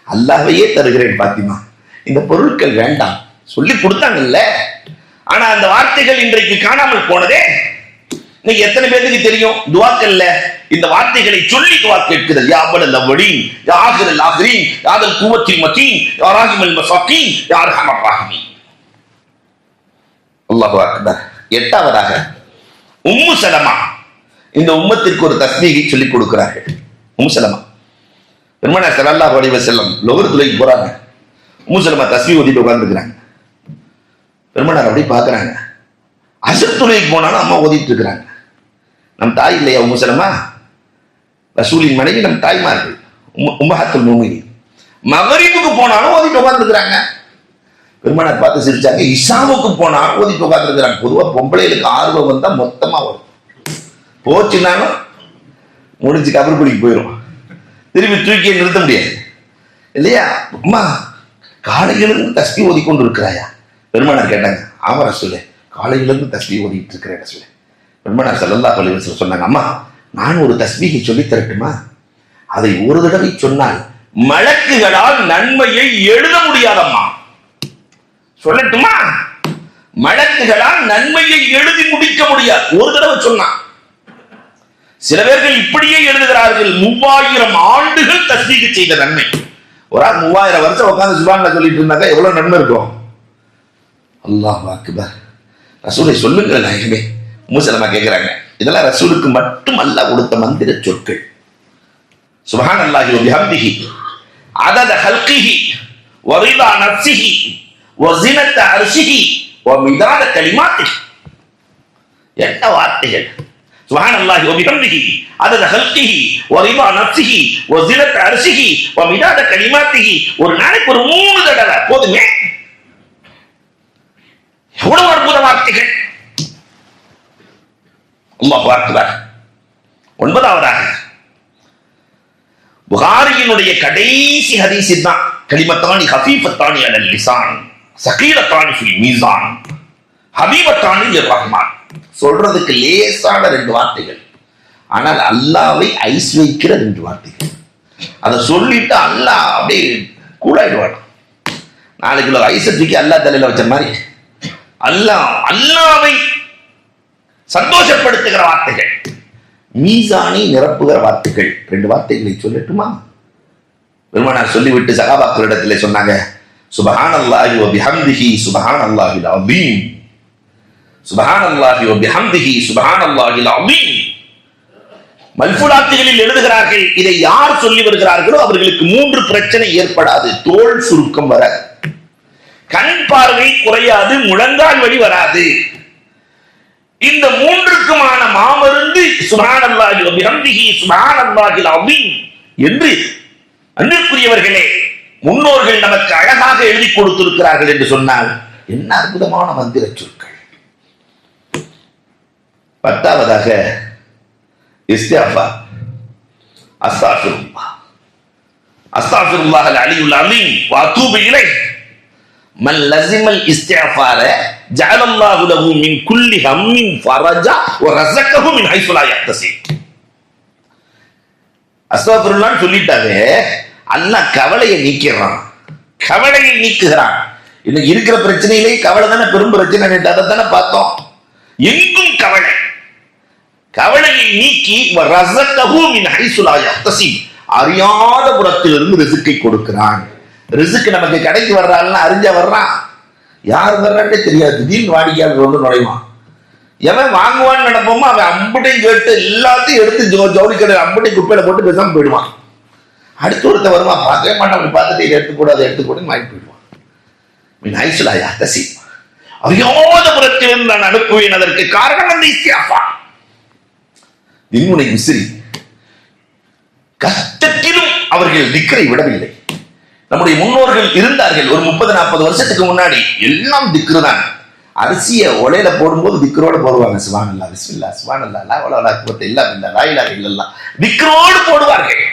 Speaker 1: அல்லாஹ்வையே தருகிறேன் பாத்திமா, இந்த பொருட்கள் வேண்டாம் சொல்லி கொடுத்தாங்கல்ல. ஆனா அந்த வார்த்தைகள் இன்றைக்கு காணாமல் போனதே. இன்னைக்கு எத்தனை பேருக்கு தெரியும் துஆக்கல்ல இந்த வார்த்தைகளை சொல்லி துஆ கேட்கிறது, யா அவ்வலல் அவ்வலீன் யா ஆகிரல் ஆகிரீன் யாதல் குவத்தில் மத்தீன் யா ராஹிமல் மசாக்கீன் யா அர்ஹமர் ராஹிமீன். அல்லாஹு அக்பர். எட்டாவதாக உம்மு சலமா இந்த உம்மத்திற்கு ஒரு தஸ்பீகை சொல்லிக் கொடுக்கிறார்கள். உம்மு சலமா பெருமானார் ஸல்லல்லாஹு அலைஹி வஸல்லம் லோகர் துளைக்கு போறாங்க. உம்மு சலமா தஸ்பீக் ஓதிட்டு உட்கார்ந்துருக்கிறாங்க. பெருமானார் அப்படி பார்க்கறாங்க. அஸ்ர் துளைக்கு போனாலும் அம்மா ஓதிட்டு இருக்கிறாங்க. நம் தாய் இல்லையா உம்மு சலமா, ரசூலின் மனைவி, நம் தாய்மார்கள், உம்மஹாத்துல் முஃமினீன். மகரிபுக்கு போனாலும் ஓதிட்டு உட்கார்ந்துருக்கிறாங்க. பெருமானார் பார்த்து சிரிச்சாங்க. இஷாவுக்கு போனாலும் ஓதிட்டு உட்கார்ந்துருக்கிறாங்க. பொதுவா பொம்பளைகளுக்கு ஆர்வம் வந்தா மொத்தமா வரும், போச்சுனாலும் முடிஞ்சு கபர்படிக்கு போயிடும், திரும்பி தூக்கி நிறுத்த முடியாது இல்லையா. அம்மா காலையிலிருந்து தஸ்பீஹ் ஓதிக்கொண்டு இருக்கிறாயா? பெருமானார் கேட்டாங்க. ஆமா ரசூலே, காலையிலிருந்து தஸ்பீஹ் ஓதிட்டு இருக்கிற இடத்துல பெருமானார் ஸல்லல்லாஹு அலைஹி வஸல்லம் சொன்னாங்க, அம்மா நான் ஒரு தஸ்பீஹை சொல்லி தரட்டுமா? அதை ஒரு தடவை சொன்னால் மலக்குகளால் நன்மையை எழுத முடியாதம்மா. சொல்லட்டுமா? மலக்குகளால் நன்மையை எழுதி முடிக்க முடியாது. ஒரு தடவை சொன்னா. சில பேர்கள் இப்படியே எழுதுகிறார்கள், 3000 ஆண்டுகள் தஸ்பீஹ் செய்த நன்மை. ஒரு ஆள் 3000 வருஷம் உட்கார்ந்து சுப்ஹானல்லாஹ் சொல்லிட்டு இருந்தாங்க, எவ்வளவு நன்மை இருக்கும்? அல்லாஹ் அக்பர். ரசூலை சொல்லுங்கள் நாயகமே. மூசலமா கேட்கிறாங்க, இதெல்லாம் ரசூலுக்கு மட்டும் அல்லாஹ் கொடுத்த மந்திர சொற்கள். சுப்ஹானல்லாஹி வ பிஹம்திஹி அதத ஹல்கிஹி வ ரிதா நஃப்ஸிஹி வ ஸினத அர்ஷிஹி வ மிதாத கலிமாத்திஹி. என்ன வார்த்தைகள்! சுப்ஹானல்லாஹி வ பிஹம்திஹி அதத ஹல்கிஹி வ ரிதா நஃப்ஸிஹி வ ஸினத அர்ஷிஹி வ மிதாத கலிமாத்திஹி. ஒரு நாளைக்கு ஒரு 3 தடவை போதுமே. எவ்வளவு அற்புத வார்த்தைகள்! அல்லாஹ் அக்பர். 9வதாக புகாரியினுடைய கடைசி ஹதீஸ் தான், கலிமத்தானி ஹஃபீஃபத்தானி அலல் லிசான் ஸகீலத்தானி ஃபில் மீசான் ஹபீபத்தானி லிர் ரஹ்மான். சொல்றதுக்கு லேசான 2 வார்த்தைகள், ஆனால் அல்லாஹ்வை ஐஸ் வைக்கிற 2 வார்த்தைகள். அதை சொல்லிட்டு அல்லாஹ் அப்படியே கூலாயிடுவான். 4 கிலோ ஐஸை தூக்கி அல்லாஹ் தலையில வச்ச மாதிரி அல்லாஹ்வை சந்தோஷப்படுத்துகிற வார்த்தைகள், மீசானை நிரப்புகிற வார்த்தைகள். 2 வார்த்தைகளை சொல்லட்டுமா? பெருமானார் சொல்லிவிட்டு சஹாபாக்களிடத்திலே சொன்னாங்க, சுப்ஹானல்லாஹி வ பிஹம்திஹி சுப்ஹானல்லாஹில் அஸீம், சுப்ஹானல்லாஹி வ பிஹம்திஹி சுப்ஹானல்லாஹில் அஸீம். மல்ஃபுலாத்துகளில் எழுதுகிறார்கள், இதை யார் சொல்லி வருகிறார்களோ அவர்களுக்கு 3 பிரச்சனை ஏற்படாது. தோல் சுருக்கம் வராது, கண் பார்வை குறையாது, முழங்கால் வலி வராது. இந்த 3க்குமான மாமருந்து சுப்ஹானல்லாஹி வ பிஹம்திஹி சுப்ஹானல்லாஹில் அஸீம் என்று அன்பிற்குரியவர்களே முன்னோர்கள் நமக்கு அழகாக எழுதி கொடுத்திருக்கிறார்கள் என்று சொன்னால் என்ன அற்புதமான மந்திர சொற்கள். 10வதாக இஸ்திக்ஃபார். அஸ்தக்ஃபிருல்லாஹ் அஸ்தக்ஃபிருல்லாஹல் அலியுல் அலீம் வ அதூபு இலைஹ். மன் லஸிமல் இஸ்திக்ஃபார ஜஅலல்லாஹு லஹு மின் குல்லி ஹம்மின் ஃபரஜா வ ரஸகஹு மின் ஹைஸு லா யஹ்தஸிப். அஸ்தக்ஃபிருல்லாஹ் சொல்லிட்டாங்க, அல்லாஹ் கவலையை நீக்கிறான், கவலையை நீக்குகிறான். இன்னைக்கு இருக்கிற பிரச்சனையிலே கவலை தானே பெரும் பிரச்சனை. அதை தானே பார்த்தோம். எங்கும் கவலை. கவலையை நீக்கி ரஸகஹு மின் ஹைஸு லா யஹ்தஸிப், அறியாத புறத்திலிருந்து ரிஸ்கை கொடுக்கிறான். ரிஸ்க் நமக்கு கடைக்கு வர்றாள்னா அறிஞ்ச வர்றான், யார் வர்றான்னே தெரியாது. திடீர்னு வாடிக்கையாளர் வந்து நுழைவான். எவன் வாங்குவான்னு நினைப்போமோ அவன் அம்புட்டையும் கேட்டு எல்லாத்தையும் எடுத்து ஜவுளி கடை அம்புட்டை குப்பையில போட்டு பேசாம போயிடுவான். அடுத்த ஒருத்த வருவான், பார்க்கவே மாட்டான். அப்படி பார்த்துட்டு இதை எடுத்துக்கூடாது எடுத்துக்கூடாது வாங்கி போயிடுவான். மின் ஹைஸு லா யஹ்தஸிப், அறியாத புறத்திலிருந்து நான் அனுப்புவேன். அதற்கு காரணம் அந்த இஸ்திக்ஃபார். தின்முனை மிஸ்ரி கஷ்டத்திலும் அவர்கள் திக்ரை விடவில்லை. நம்முடைய முன்னோர்கள் இருந்தார்கள், ஒரு 30-40 வருஷத்துக்கு முன்னாடி எல்லாம் திக்ரு தான். அரிசியை ஒலையில போடும்போது திக்ரோடு போடுவாங்க. சுப்ஹானல்லாஹ் பிஸ்மில்லாஹ் சுப்ஹானல்லாஹ் லா ஹவ்ல வலா குவத்த இல்லா பில்லாஹ் லா இலாஹ இல்லல்லாஹ் திக்ரோடு போடுவார்கள்.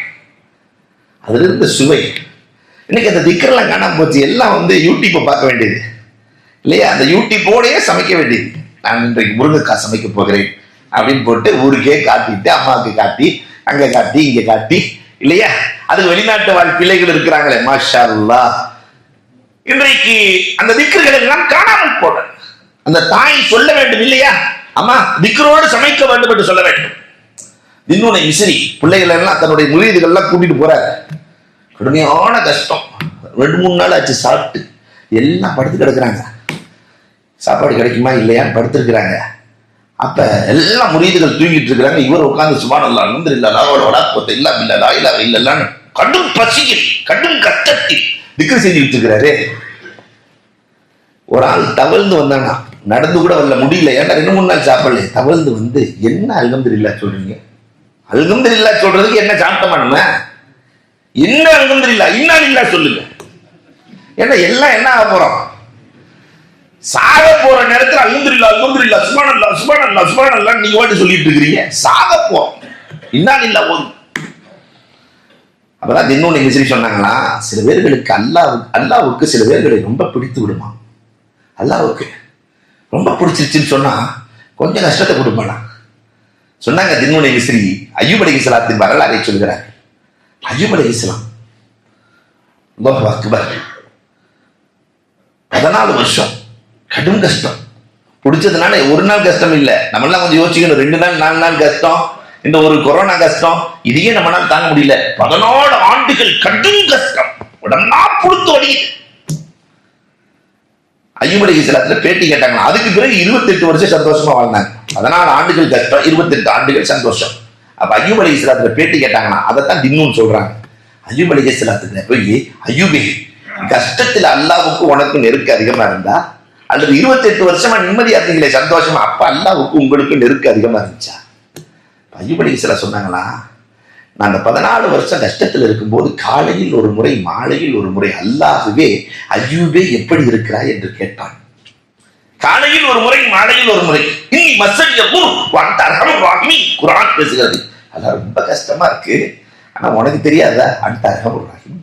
Speaker 1: அதுல இருந்த சுவை இன்னைக்கு அந்த திக்ரெல்லாம் காணாம போச்சு. எல்லாம் வந்து யூடியூப்பை பார்க்க வேண்டியது இல்லையா? அந்த யூடியூப்போடையே சமைக்க வேண்டியது. நான் இன்றைக்கு முருங்கைக்காய் சமைக்க போகிறேன் அப்படின்னு போட்டு ஊருக்கே காட்டிட்டு, அம்மாவுக்கு காட்டி, அங்க காட்டி, இங்க காட்டி இல்லையா? அது வெளிநாட்டு வாழ் பிள்ளைகள் இருக்கிறாங்களே, மாஷா அல்லாஹ். இன்றைக்கு அந்த திக்ருகள் எல்லாம் காணாமல் போட அந்த தாய் சொல்ல வேண்டும் இல்லையா? அம்மா திக்ரோடு சமைக்க வேண்டும் என்று சொல்ல வேண்டும். தின்னுனை மிஸ்ரி பிள்ளைகள் எல்லாம் தன்னுடைய முரீதுகள் எல்லாம் கூட்டிட்டு போறாரு. கடுமையான கஷ்டம். 2-3 நாள் ஆச்சு சாப்பிட்டு, எல்லாம் படுத்து கிடக்குறாங்க. சாப்பாடு கிடைக்குமா இல்லையான்னு படுத்திருக்கிறாங்க. அப்ப எல்லாம் முரீதுகள் தூங்கிட்டு இருக்கிறாங்க. இவர் உட்கார்ந்து சுப்ஹானல்லாஹ் அல்ஹம்துலில்லாஹ் லா ஹவ்ல வலா குவத்த இல்லா பில்லாஹ் லா இலாஹ இல்லல்லாஹ் கடும் பசியில் கடும் கஷ்டத்தில் திக்ர் செஞ்சுட்டு இருக்கிறாரு. ஒரு ஆள் தவழ்ந்து வந்தானா, நடந்து கூட வரல, முடியல. ஏன்னா 2-3 நாள் சாப்பிடல. தவழ்ந்து வந்து, என்ன அல்ஹம்துலில்லாஹ் சொல்றீங்க? அல்ஹம்துலில்லாஹ் சொல்றதுக்கு என்ன சாப்பிட்டமா நம்ம? என்ன அல்ஹம்துலில்லாஹ் இன்னா லில்லாஹ் சொல்லுங்க. ஏன்னா எல்லாம் என்ன ஆக போறோம்? சாக போற நேரத்தில் அல்ஹம்துலில்லாஹ் அல்ஹம்துலில்லாஹ் சுப்ஹானல்லாஹ் சுப்ஹானல்லாஹ் சுப்ஹானல்லாஹ் நீங்க வாட்டு சொல்லிட்டு இருக்கிறீங்க. சாக போறோம். இன்னா லில்லாஹ் போதும். அப்பதான் தின்னுனை மிஸ்ரி சொன்னாங்களா, சில பேர்களுக்கு அல்லாவுக்கு சில பேர்களை ரொம்ப பிடித்து விடுமா. அல்லாவுக்கு ரொம்ப பிடிச்சிருச்சுன்னு சொன்னா கொஞ்சம் கஷ்டத்தை கொடுப்பானா சொன்னாங்க. தின்னுனை மிஸ்ரி அய்யூப் அலைஹிஸ்ஸலாத்தின் வரலாறை சொல்கிறார். அய்யூப் அலைஹிஸ்ஸலாம் அல்லாஹு அக்பர் 14 வருஷம் கடும் கஷ்டம். பிடிச்சதுனால ஒரு நாள் கஷ்டம் இல்லை. நம்மளாம் கொஞ்சம் யோசிக்கணும், 2 நாள் 4 நாள் கஷ்டம், இந்த ஒரு கொரோனா கஷ்டம், இதையே நம்மளால தாங்க முடியல. 14 ஆண்டுகள் கடும் கஷ்டம், உடம்பா புழுத்து வலிக்குது. அய்யூப் அலைஹிஸ்ஸலாத்துல பேட்டி கேட்டாங்க. அதுக்கு பிறகு 28 வருஷம் சந்தோஷமா வாழ்ந்தாங்க. 14 ஆண்டுகள் கஷ்டம், 28 ஆண்டுகள் சந்தோஷம். அப்ப அய்யூப் அலைஹிஸ்ஸலாத்துல பேட்டி கேட்டாங்கன்னா அதைத்தான் தின்னுன்னு சொல்றாங்க. அய்யூப் அலைஹிஸ்ஸலாத்துல போய், அய்யூபே, கஷ்டத்துல அல்லாஹ்வுக்கு உனக்கு நெருக்க அதிகமா இருந்தா அல்லது 28 வருஷமா நிம்மதியா இருந்தீங்களே சந்தோஷமா, அப்ப அல்லாஹ்வுக்கு உங்களுக்கு நெருக்க அதிகமா இருந்துச்சா? அய்யூப் அலைஹிஸ்ஸலாம் சொன்னாங்களா, நான் அந்த 14 வருஷம் கஷ்டத்தில் இருக்கும்போது காலையில் ஒரு முறை மாலையில் ஒரு முறை அல்லாஹ்வே அய்யூபே எப்படி இருக்கிறாய் என்று கேட்பான். காலையில் ஒரு முறை மாலையில் ஒரு முறை. இன்னி மஸ்ஸனிய குர்ஆன் பேசுகிறது. அல்லாஹ் ரொம்ப கஷ்டமா இருக்கு, ஆனா உனக்கு தெரியாதா அந்த அர்ஹமுர் ரஹீம்.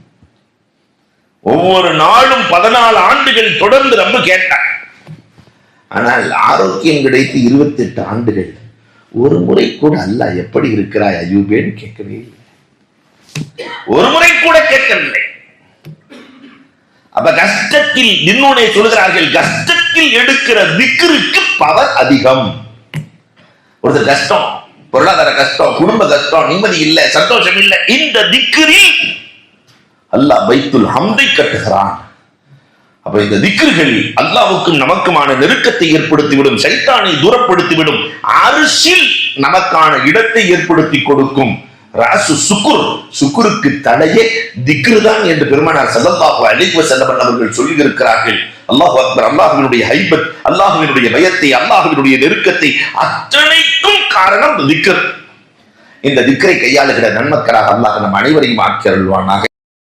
Speaker 1: ஒவ்வொரு நாளும் 14 ஆண்டுகள் தொடர்ந்து ரொம்ப கேட்டான். ஆனால் ஆரோக்கியம் கிடைத்து 28 ஆண்டுகள் ஒரு முறை கூட அல்லாஹ் எப்படி இருக்கிறாய் அய்யூபேன்னு கேட்கவே இல்லை. ஒரு முறை கூட கேட்கவில்லை. அப்ப கஷ்டத்தில் இன்னொன்னே சொல்கிறார்கள், கஷ்டத்தில் எடுக்கிற திக்ருக்கு பவர் அதிகம். ஒரு கஷ்டம், பொருளாதார கஷ்டம், குடும்ப கஷ்டம், நிம்மதி இல்லை, சந்தோஷம் இல்லை, இந்த திக்ரில் அல்லாஹ் பைத்துல் ஹம்தை கட்டுகிறான். அப்ப இந்த திக்ர்கள் அல்லாஹ்வுக்கும் நமக்குமான நெருக்கத்தை ஏற்படுத்திவிடும், சைத்தானை தூரப்படுத்திவிடும், அர்ஷில் நமக்கான இடத்தை ஏற்படுத்தி கொடுக்கும். ராசு சுக்குர், சுக்குருக்கு தலையே திக்ரு தான் என்று பெருமானார் ஸல்லல்லாஹு அலைஹி வஸல்லம் அவர்கள் சொல்லி இருக்கிறார்கள். அல்லாஹ் அக்பர். அல்லாஹ்வினுடைய ஹைபத், அல்லாஹ்வினுடைய பயத்தை, அல்லாஹ்வினுடைய நெருக்கத்தை அத்தனைக்கும் காரணம் திக்ர். இந்த திக்ரை கையாளுகிற நன்மக்களாக அல்லாஹ் நம் அனைவரையும் ஆக்கி அருள்வானாக.